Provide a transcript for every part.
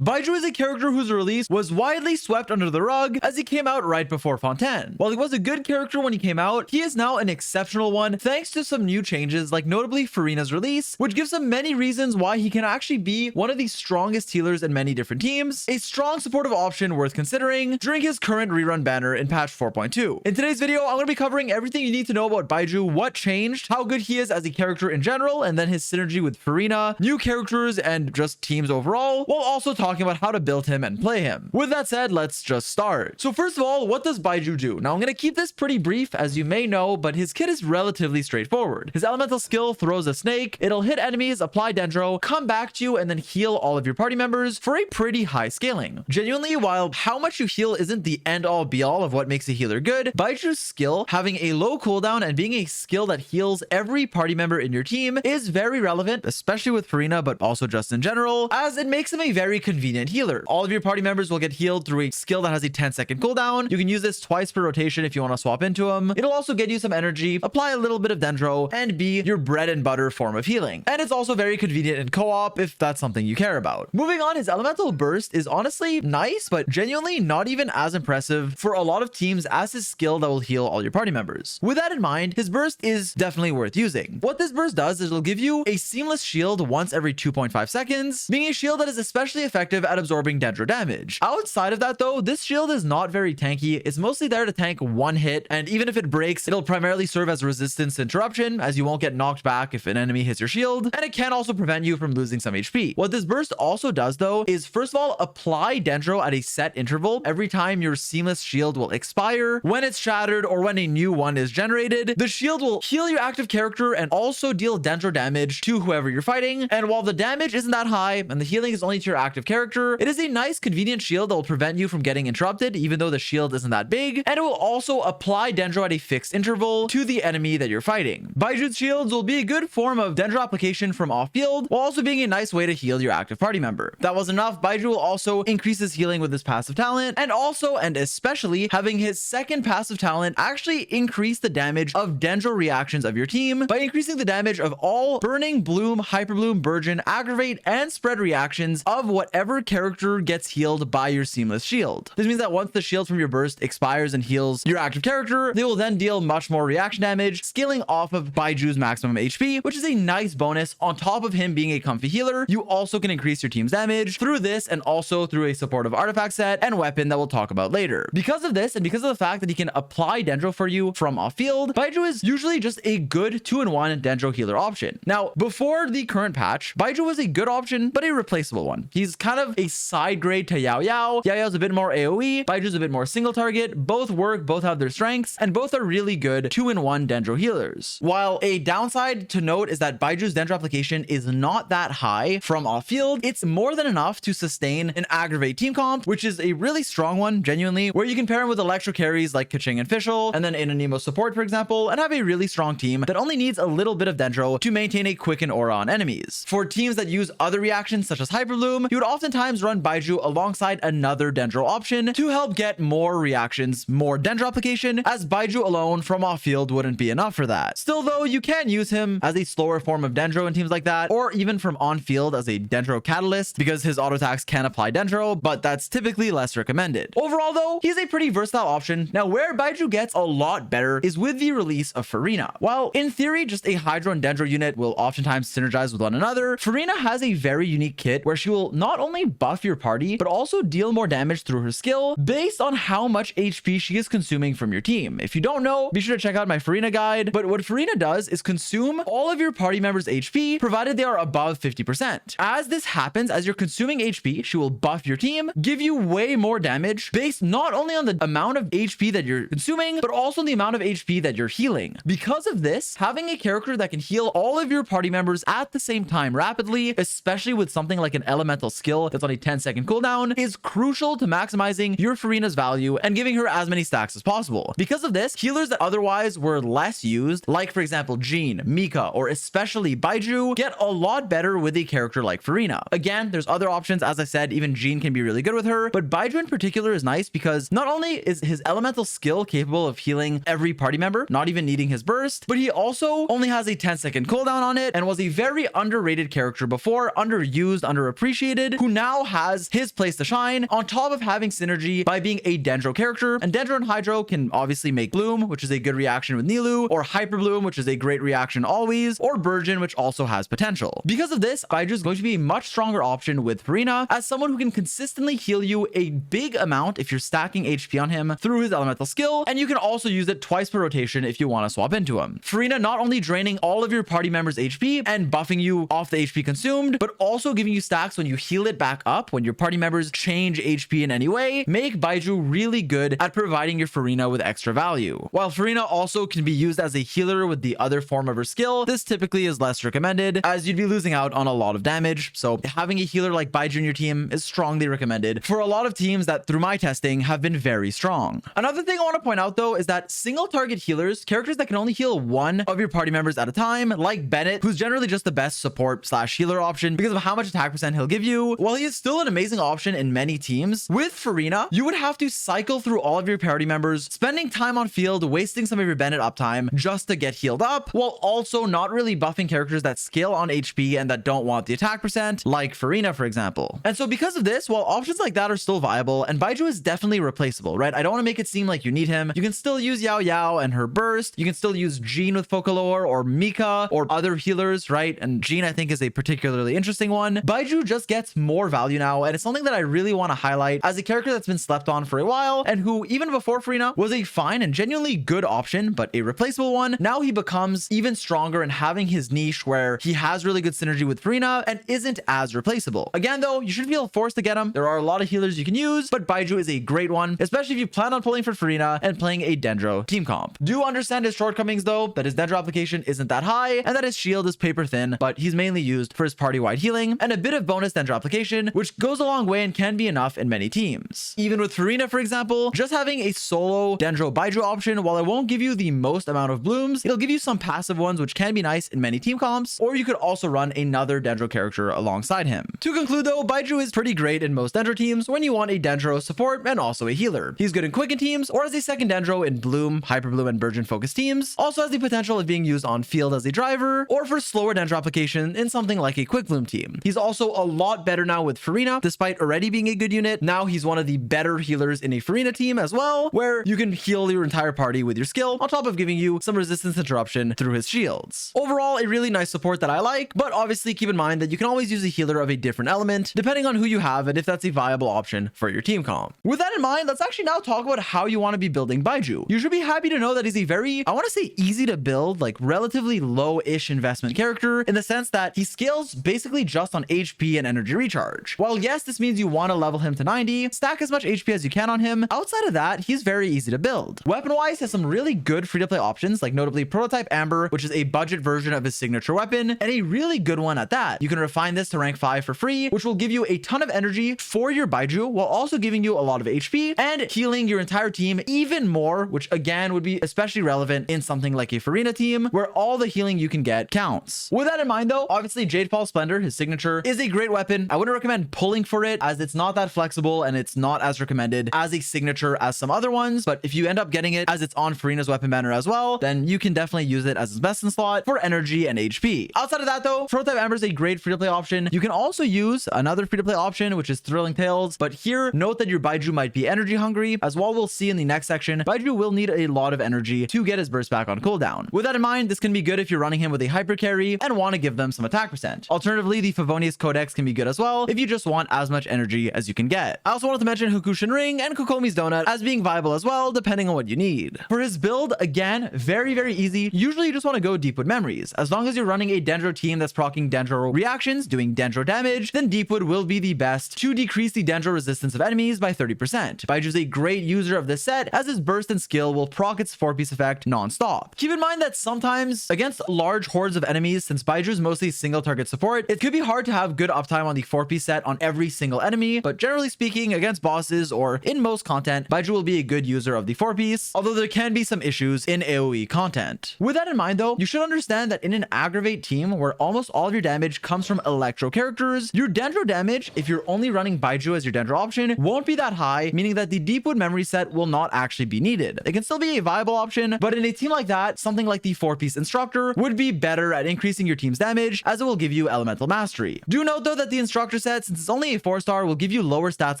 Baizhu is a character whose release was widely swept under the rug as he came out right before Fontaine. While he was a good character when he came out, he is now an exceptional one thanks to some new changes, like notably Furina's release, which gives him many reasons why he can actually be one of the strongest healers in many different teams, a strong supportive option worth considering during his current rerun banner in patch 4.2. In today's video, I'm going to be covering everything you need to know about Baizhu, what changed, how good he is as a character in general, and then his synergy with Furina, new characters, and just teams overall, while also talking about how to build him and play him. With that said, let's just start. So first of all, what does Baizhu do? Now I'm going to keep this pretty brief as you may know, but his kit is relatively straightforward. His elemental skill throws a snake, it'll hit enemies, apply dendro, come back to you, and then heal all of your party members for a pretty high scaling. Genuinely, while how much you heal isn't the end all be all of what makes a healer good, Baiju's skill, having a low cooldown and being a skill that heals every party member in your team, is very relevant, especially with Furina, but also just in general, as it makes him a very convenient healer. All of your party members will get healed through a skill that has a 10-second cooldown. You can use this twice per rotation if you want to swap into him. It'll also get you some energy, apply a little bit of dendro, and be your bread and butter form of healing. And it's also very convenient in co-op if that's something you care about. Moving on, his elemental burst is honestly nice, but genuinely not even as impressive for a lot of teams as his skill that will heal all your party members. With that in mind, his burst is definitely worth using. What this burst does is it'll give you a seamless shield once every 2.5 seconds, being a shield that is especially effective at absorbing dendro damage. Outside of that though, this shield is not very tanky. It's mostly there to tank one hit, and even if it breaks, it'll primarily serve as resistance interruption, as you won't get knocked back if an enemy hits your shield, and it can also prevent you from losing some HP. What this burst also does though is first of all apply dendro at a set interval every time your seamless shield will expire, when it's shattered, or when a new one is generated. The shield will heal your active character and also deal dendro damage to whoever you're fighting, and while the damage isn't that high and the healing is only to your active character, it is a nice convenient shield that will prevent you from getting interrupted even though the shield isn't that big, and it will also apply dendro at a fixed interval to the enemy that you're fighting. Baiju's shields will be a good form of dendro application from off field while also being a nice way to heal your active party member. If that wasn't enough, Baizhu will also increase his healing with his passive talent, and also and especially having his second passive talent actually increase the damage of dendro reactions of your team by increasing the damage of all burning, bloom, hyperbloom, burgeon, aggravate, and spread reactions of whatever character gets healed by your seamless shield. This means that once the shield from your burst expires and heals your active character, they will then deal much more reaction damage, scaling off of Baiju's maximum HP, which is a nice bonus. On top of him being a comfy healer, you also can increase your team's damage through this and also through a supportive artifact set and weapon that we'll talk about later. Because of this, and because of the fact that he can apply dendro for you from off field, Baizhu is usually just a good 2-in-1 dendro healer option. Now, before the current patch, Baizhu was a good option, but a replaceable one. He's kind of a side grade to Yao Yao. Yao Yao's a bit more AoE, Baiju's a bit more single target. Both work, both have their strengths, and both are really good 2-in-1 dendro healers. While a downside to note is that Baiju's dendro application is not that high from off field, it's more than enough to sustain an aggravate team comp, which is a really strong one, genuinely, where you can pair him with electro carries like Kaching and Fischl, and then in a Nemo support, for example, and have a really strong team that only needs a little bit of dendro to maintain a quicken aura on enemies. For teams that use other reactions such as Hyperbloom, you would oftentimes run Baizhu alongside another dendro option to help get more reactions, more dendro application, as Baizhu alone from off field wouldn't be enough for that. Still though, you can use him as a slower form of dendro in teams like that, or even from on field as a dendro catalyst because his auto attacks can apply dendro, but that's typically less recommended. Overall though, he's a pretty versatile option. Now where Baizhu gets a lot better is with the release of Furina. While in theory just a Hydro and dendro unit will oftentimes synergize with one another, Furina has a very unique kit where she will not only buff your party but also deal more damage through her skill based on how much HP she is consuming from your team. If you don't know, be sure to check out my Furina guide, but what Furina does is consume all of your party members' HP provided they are above 50%. As this happens, as you're consuming HP, she will buff your team, give you way more damage based not only on the amount of HP that you're consuming, but also the amount of HP that you're healing. Because of this, having a character that can heal all of your party members at the same time rapidly, especially with something like an elemental skill that's on a 10-second cooldown, is crucial to maximizing your Furina's value and giving her as many stacks as possible. Because of this, healers that otherwise were less used, like for example Jean, Mika, or especially Baizhu, get a lot better with a character like Furina. Again, there's other options. As I said, even Jean can be really good with her, but Baizhu in particular is nice because not only is his elemental skill capable of healing every party member, not even needing his burst, but he also only has a 10-second cooldown on it and was a very underrated character before, underused, underappreciated, who who now has his place to shine, on top of having synergy by being a Dendro character. And Dendro and Hydro can obviously make Bloom, which is a good reaction with Nilou, or Hyper Bloom, which is a great reaction always, or Burgeon, which also has potential. Because of this, Baizhu is going to be a much stronger option with Furina as someone who can consistently heal you a big amount if you're stacking HP on him through his elemental skill, and you can also use it twice per rotation if you want to swap into him. Furina not only draining all of your party members' HP and buffing you off the HP consumed, but also giving you stacks when you heal it back up when your party members change HP in any way, make Baizhu really good at providing your Furina with extra value. While Furina also can be used as a healer with the other form of her skill, this typically is less recommended as you'd be losing out on a lot of damage, so having a healer like Baizhu in your team is strongly recommended for a lot of teams that through my testing have been very strong. Another thing I want to point out though is that single target healers, characters that can only heal one of your party members at a time, like Bennett, who's generally just the best support slash healer option because of how much attack percent he'll give you, while he is still an amazing option in many teams, with Furina, you would have to cycle through all of your party members, spending time on field, wasting some of your Bennett uptime just to get healed up, while also not really buffing characters that scale on HP and that don't want the attack percent, like Furina, for example. And so because of this, while options like that are still viable, and Baizhu is definitely replaceable, right? I don't want to make it seem like you need him. You can still use Yao Yao and her burst. You can still use Jean with Focalore or Mika or other healers, right? And Jean, I think, is a particularly interesting one. Baizhu just gets more value now, and it's something that I really want to highlight as a character that's been slept on for a while and who, even before Furina, was a fine and genuinely good option, but a replaceable one. Now he becomes even stronger and having his niche where he has really good synergy with Furina and isn't as replaceable. Again, though, you shouldn't feel forced to get him. There are a lot of healers you can use, but Baizhu is a great one, especially if you plan on pulling for Furina and playing a Dendro team comp. Do understand his shortcomings though, that his Dendro application isn't that high and that his shield is paper thin, but he's mainly used for his party-wide healing and a bit of bonus Dendro application, which goes a long way and can be enough in many teams. Even with Furina, for example, just having a solo Dendro Baizhu option, while it won't give you the most amount of blooms, it'll give you some passive ones, which can be nice in many team comps, or you could also run another Dendro character alongside him. To conclude though, Baizhu is pretty great in most Dendro teams when you want a Dendro support and also a healer. He's good in Quicken teams or as a second Dendro in Bloom, Hyper Bloom, and Burgeon focused teams. Also has the potential of being used on field as a driver or for slower Dendro application in something like a Quick Bloom team. He's also a lot better now with Furina, despite already being a good unit. Now he's one of the better healers in a Furina team as well, where you can heal your entire party with your skill on top of giving you some resistance interruption through his shields. Overall, a really nice support that I like, but obviously keep in mind that you can always use a healer of a different element depending on who you have and if that's a viable option for your team comp. With that in mind, let's actually now talk about how you want to be building Baizhu. You should be happy to know that he's a very, I want to say, easy to build, like relatively low-ish investment character in the sense that he scales basically just on HP and energy recharge. While yes, this means you want to level him to 90, stack as much HP as you can on him, outside of that, he's very easy to build. Weapon-wise, has some really good free-to-play options, like notably Prototype Amber, which is a budget version of his signature weapon, and a really good one at that. You can refine this to rank 5 for free, which will give you a ton of energy for your Baizhu, while also giving you a lot of HP and healing your entire team even more, which again would be especially relevant in something like a Furina team, where all the healing you can get counts. With that in mind though, obviously Jade Paul Splendor, his signature, is a great weapon. I wouldn't recommend pulling for it as it's not that flexible and it's not as recommended as a signature as some other ones, but if you end up getting it as it's on Furina's weapon banner as well, then you can definitely use it as its best in slot for energy and HP. Outside of that though, Prototype Amber is a great free-to-play option. You can also use another free-to-play option, which is Thrilling Tales, but here note that your Baizhu might be energy hungry, as well we'll see in the next section. Baizhu will need a lot of energy to get his burst back on cooldown. With that in mind, this can be good if you're running him with a hyper carry and want to give them some attack percent. Alternatively, the Favonius Codex can be good as well if you just want as much energy as you can get. I also wanted to mention Hukushin Ring and Kokomi's Donut as being viable as well, depending on what you need. For his build, again, very easy. Usually you just want to go Deepwood Memories. As long as you're running a Dendro team that's proccing Dendro reactions, doing Dendro damage, then Deepwood will be the best to decrease the Dendro resistance of enemies by 30%. Baizhu is a great user of this set as his burst and skill will proc its 4-piece effect non-stop. Keep in mind that sometimes against large hordes of enemies, since Baizhu is mostly single target support, it could be hard to have good uptime on the 4-piece set on every single enemy, but generally speaking, against bosses or in most content, Baizhu will be a good user of the 4-piece, although there can be some issues in AoE content. With that in mind though, you should understand that in an aggravate team where almost all of your damage comes from electro characters, your Dendro damage, if you're only running Baizhu as your Dendro option, won't be that high, meaning that the Deepwood memory set will not actually be needed. It can still be a viable option, but in a team like that, something like the 4-piece Instructor would be better at increasing your team's damage as it will give you elemental mastery. Do note though that the Instructor extra set, since it's only a 4-star, will give you lower stats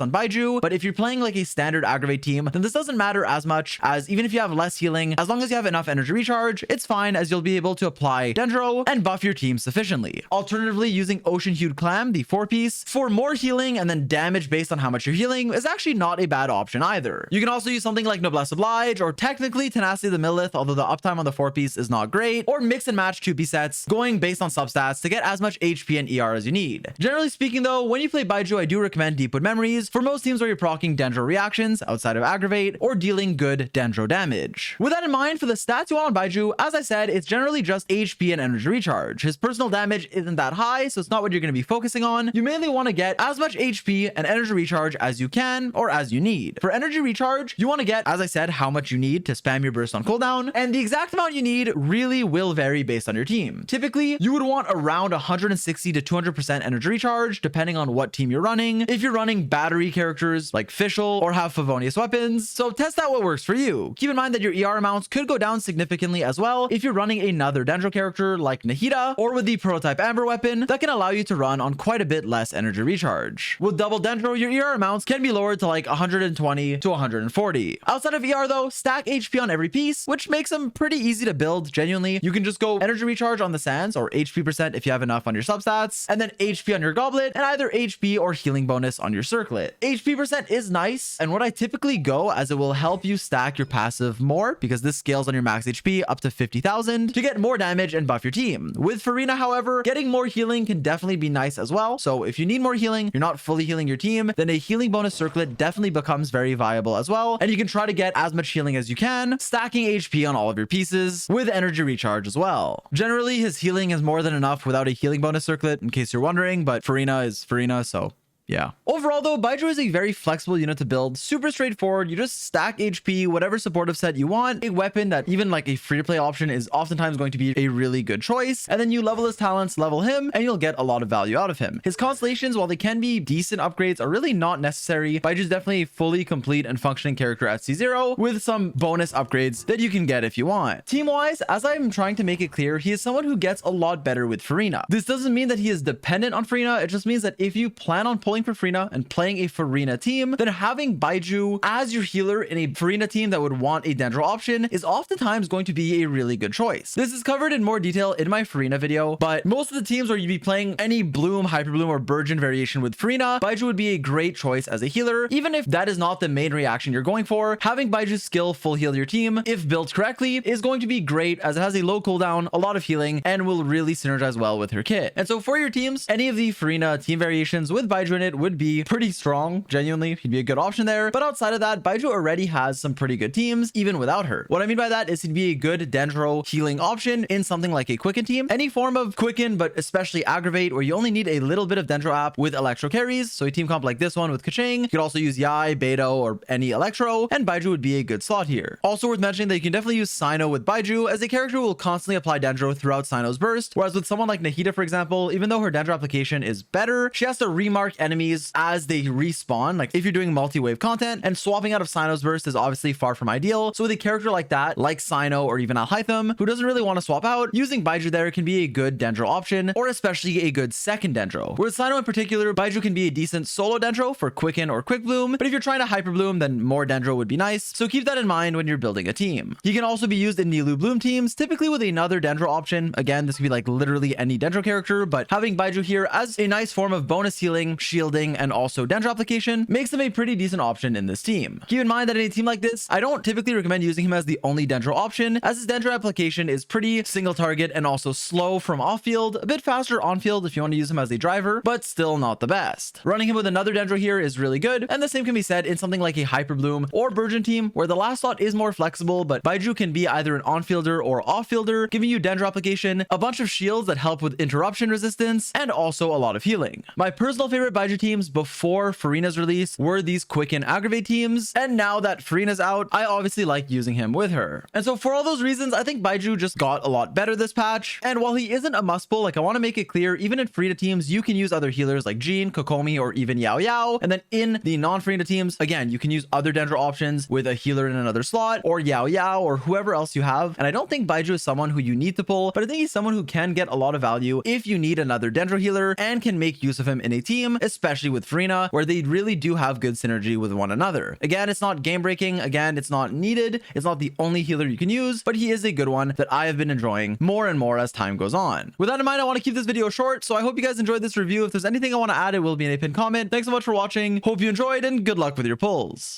on Baizhu, but if you're playing like a standard aggravate team, then this doesn't matter as much, as even if you have less healing, as long as you have enough energy recharge, it's fine, as you'll be able to apply Dendro and buff your team sufficiently. Alternatively, using Ocean Hued Clam, the 4-piece, for more healing and then damage based on how much you're healing is actually not a bad option either. You can also use something like Noblesse Oblige, or technically Tenacity the Millith, although the uptime on the 4-piece is not great, or mix and match 2-piece sets, going based on substats to get as much HP and ER as you need. Generally speaking though, when you play Baizhu, I do recommend Deepwood Memories for most teams where you're proccing Dendro reactions outside of aggravate or dealing good Dendro damage. With that in mind, for the stats you want on Baizhu, as I said, it's generally just HP and energy recharge. His personal damage isn't that high, so it's not what you're going to be focusing on. You mainly want to get as much HP and energy recharge as you can or as you need. For energy recharge, you want to get, as I said, how much you need to spam your burst on cooldown, and the exact amount you need really will vary based on your team. Typically, you would want around 160 to 200% energy recharge, depending on what team you're running. If you're running battery characters like Fischl or have Favonius weapons, so test out what works for you. Keep in mind that your ER amounts could go down significantly as well if you're running another Dendro character like Nahida, or with the prototype Amber weapon that can allow you to run on quite a bit less energy recharge. With double Dendro, your ER amounts can be lowered to like 120 to 140. Outside of ER though, stack HP on every piece, which makes them pretty easy to build. Genuinely, you can just go energy recharge on the sands, or HP percent if you have enough on your substats, and then HP on your goblet, and either HP or healing bonus on your circlet. HP percent is nice, and what I typically go, as it will help you stack your passive more, because this scales on your max HP up to 50,000 to get more damage and buff your team. With Furina, however, getting more healing can definitely be nice as well. So if you need more healing, you're not fully healing your team, then a healing bonus circlet definitely becomes very viable as well, and you can try to get as much healing as you can, stacking HP on all of your pieces with energy recharge as well. Generally, his healing is more than enough without a healing bonus circlet, in case you're wondering, but Furina is Furina, so yeah. Overall though, Baizhu is a very flexible unit to build, super straightforward. You just stack HP, whatever supportive set you want, a weapon that even like a free-to-play option is oftentimes going to be a really good choice, and then you level his talents, level him, and you'll get a lot of value out of him. His constellations, while they can be decent upgrades, are really not necessary. Baizhu is definitely a fully complete and functioning character at C0 with some bonus upgrades that you can get if you want. Team-wise, as I'm trying to make it clear, he is someone who gets a lot better with Furina. This doesn't mean that he is dependent on Furina, it just means that if you plan on pulling for Furina and playing a Furina team, then having Baizhu as your healer in a Furina team that would want a Dendro option is oftentimes going to be a really good choice. This is covered in more detail in my Furina video, but most of the teams where you'd be playing any Bloom, Hyper Bloom, or Burgeon variation with Furina, Baizhu would be a great choice as a healer. Even if that is not the main reaction you're going for, having Baiju's skill full heal your team, if built correctly, is going to be great, as it has a low cooldown, a lot of healing, and will really synergize well with her kit. And so for your teams, any of the Furina team variations with Baizhu in it would be pretty strong. Genuinely, he'd be a good option there. But outside of that, Baizhu already has some pretty good teams, even without her. What I mean by that is he'd be a good Dendro healing option in something like a Quicken team. Any form of Quicken, but especially Aggravate, where you only need a little bit of Dendro app with Electro carries. So a team comp like this one with Kaching, you could also use Yai, Beidou, or any Electro, and Baizhu would be a good slot here. Also worth mentioning that you can definitely use Sino with Baizhu, as a character who will constantly apply Dendro throughout Sino's burst, whereas with someone like Nahida, for example, even though her Dendro application is better, she has to remark enemies as they respawn, like if you're doing multi-wave content, and swapping out of Sino's burst is obviously far from ideal. So with a character like that, like Sino or even Alhaitham, who doesn't really want to swap out, using Baizhu there can be a good Dendro option, or especially a good second Dendro. With Sino in particular, Baizhu can be a decent solo Dendro for Quicken or Quick Bloom, but if you're trying to Hyper Bloom, then more Dendro would be nice, so keep that in mind when you're building a team. He can also be used in Nilou Bloom teams, typically with another Dendro option. Again, this could be like literally any Dendro character, but having Baizhu here as a nice form of bonus healing, shielding, and also Dendro application makes him a pretty decent option in this team. Keep in mind that in a team like this, I don't typically recommend using him as the only Dendro option, as his Dendro application is pretty single target and also slow from off field, a bit faster on field if you want to use him as a driver, but still not the best. Running him with another Dendro here is really good, and the same can be said in something like a Hyper Bloom or Burgeon team, where the last slot is more flexible, but Baizhu can be either an on-fielder or off-fielder, giving you Dendro application, a bunch of shields that help with interruption resistance, and also a lot of healing. My personal favorite Baizhu Baizhu teams before Furina's release were these quick and aggravate teams, and now that Furina's out, I obviously like using him with her. And so for all those reasons, I think Baizhu just got a lot better this patch. And while he isn't a must pull, like I want to make it clear, even in Furina teams, you can use other healers like Jean, Kokomi, or even Yao Yao. And then in the non-Furina teams, again, you can use other Dendro options with a healer in another slot, or Yao Yao, or whoever else you have. And I don't think Baizhu is someone who you need to pull, but I think he's someone who can get a lot of value if you need another Dendro healer and can make use of him in a team, especially with Furina, where they really do have good synergy with one another. Again, it's not game breaking. Again, it's not needed. It's not the only healer you can use, but he is a good one that I have been enjoying more and more as time goes on. With that in mind, I want to keep this video short, so I hope you guys enjoyed this review. If there's anything I want to add, it will be in a pinned comment. Thanks so much for watching. Hope you enjoyed, and good luck with your pulls.